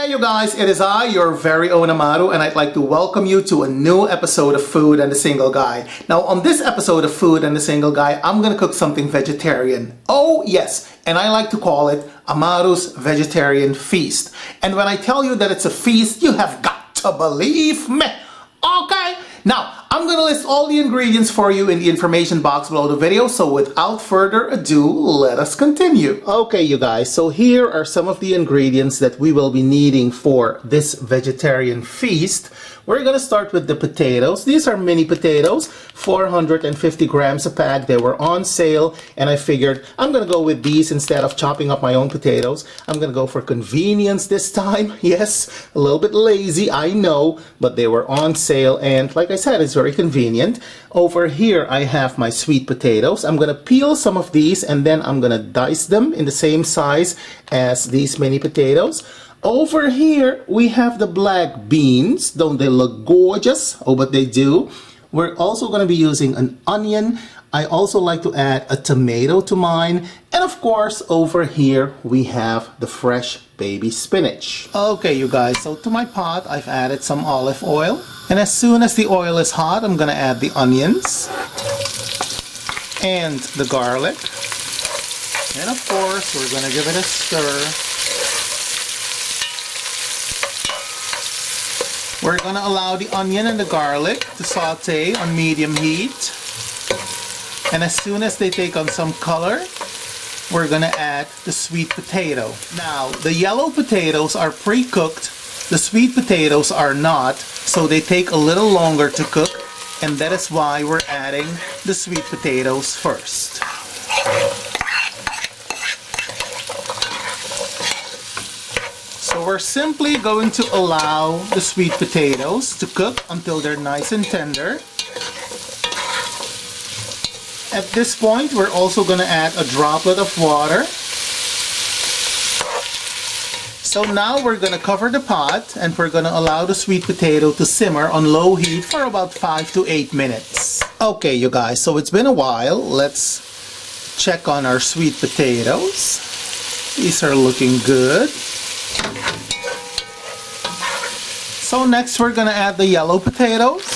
Hey you guys, it is I, your very own Amaru, and I'd like to welcome you to a new episode of Food and the Single Guy. Now on this episode of Food and the Single Guy, I'm gonna cook something vegetarian. Oh yes, and I like to call it Amaru's Vegetarian Feast. And when I tell you that it's a feast, you have got to believe me. Okay, now I'm gonna list all the ingredients for you in the information box below the video, so without further ado, let us continue. Okay you guys, so here are some of the ingredients that we will be needing for this vegetarian feast. We're gonna start with the potatoes. These are mini potatoes, 450 grams a pack. They were on sale and I figured I'm gonna go with these instead of chopping up my own potatoes. I'm gonna go for convenience this time. Yes, a little bit lazy, I know, but they were on sale and like I said, it's very convenient. Over here I have my sweet potatoes. I'm gonna peel some of these and then I'm gonna dice them in the same size as these mini potatoes. Over here we have the black beans. Don't they look gorgeous? Oh, but they do. We're also going to be using an onion. I also like to add a tomato to mine. And of course over here we have the fresh baby spinach. Okay you guys, so to my pot I've added some olive oil. And as soon as the oil is hot, I'm going to add the onions and the garlic. And of course we're going to give it a stir. We're going to allow the onion and the garlic to saute on medium heat. And as soon as they take on some color, we're going to add the sweet potato. Now, the yellow potatoes are pre-cooked. The sweet potatoes are not, so they take a little longer to cook. And that is why we're adding the sweet potatoes first. So we're simply going to allow the sweet potatoes to cook until they're nice and tender. At this point, we're also going to add a droplet of water. So now we're going to cover the pot and we're going to allow the sweet potato to simmer on low heat for about 5 to 8 minutes. Okay, you guys, so it's been a while. Let's check on our sweet potatoes. These are looking good. So next we're going to add the yellow potatoes.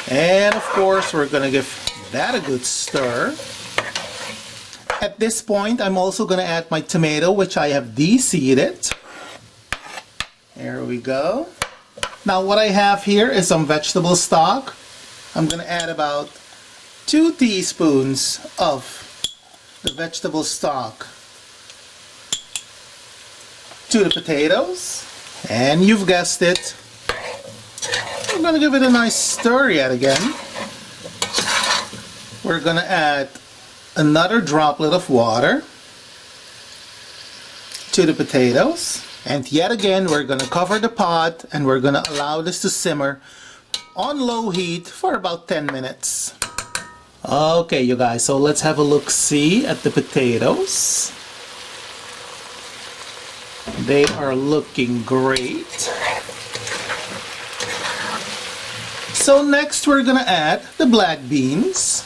And of course we're going to give that a good stir. At this point I'm also going to add my tomato, which I have de-seeded. There we go. Now what I have here is some vegetable stock. I'm going to add about 2 teaspoons of the vegetable stock to the potatoes. And you've guessed it, we're going to give it a nice stir yet again. We're going to add another droplet of water to the potatoes. And yet again, we're going to cover the pot and we're going to allow this to simmer on low heat for about 10 minutes. Okay, you guys, so let's have a look-see at the potatoes. They are looking great. So next we're going to add the black beans.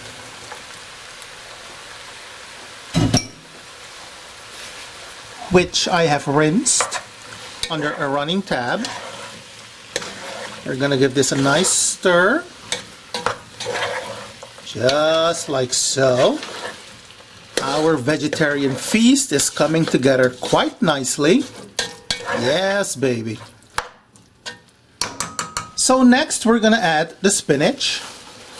Which I have rinsed under a running tab. We're going to give this a nice stir. Just like so. Our vegetarian feast is coming together quite nicely. Yes, baby. So next we're going to add the spinach.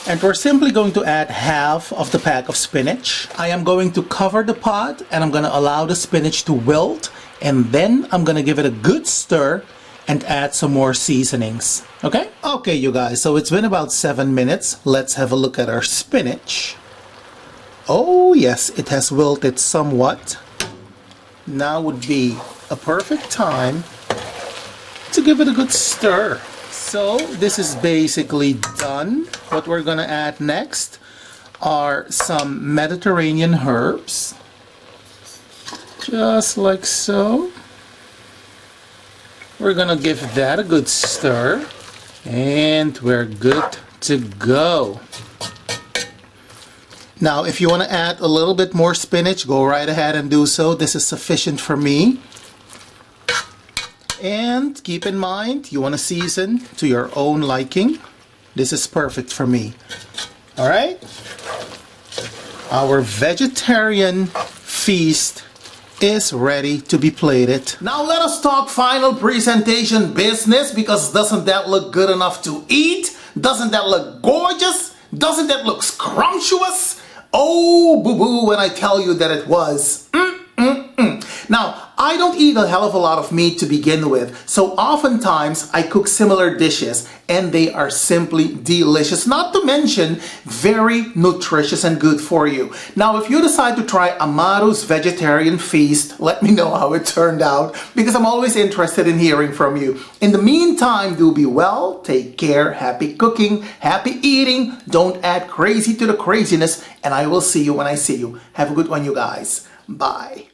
And we're simply going to add half of the pack of spinach. I am going to cover the pot and I'm going to allow the spinach to wilt. And then I'm going to give it a good stir and add some more seasonings. Okay? Okay, you guys, so it's been about 7 minutes. Let's have a look at our spinach. Oh yes, it has wilted somewhat. Now would be a perfect time to give it a good stir. So this is basically done. What we're going to add next are some Mediterranean herbs. Just like so. We're going to give that a good stir. And we're good to go. Now, if you want to add a little bit more spinach, go right ahead and do so. This is sufficient for me. And keep in mind, you want to season to your own liking. This is perfect for me. All right? Our vegetarian feast is ready to be plated. Now let us talk final presentation business, because doesn't that look good enough to eat? Doesn't that look gorgeous? Doesn't that look scrumptious? Oh, boo-boo when I tell you that it was. Now, I don't eat a hell of a lot of meat to begin with, so oftentimes I cook similar dishes and they are simply delicious, not to mention very nutritious and good for you. Now, if you decide to try Amaru's vegetarian feast, let me know how it turned out, because I'm always interested in hearing from you. In the meantime, do be well, take care, happy cooking, happy eating, don't add crazy to the craziness, and I will see you when I see you. Have a good one, you guys. Bye.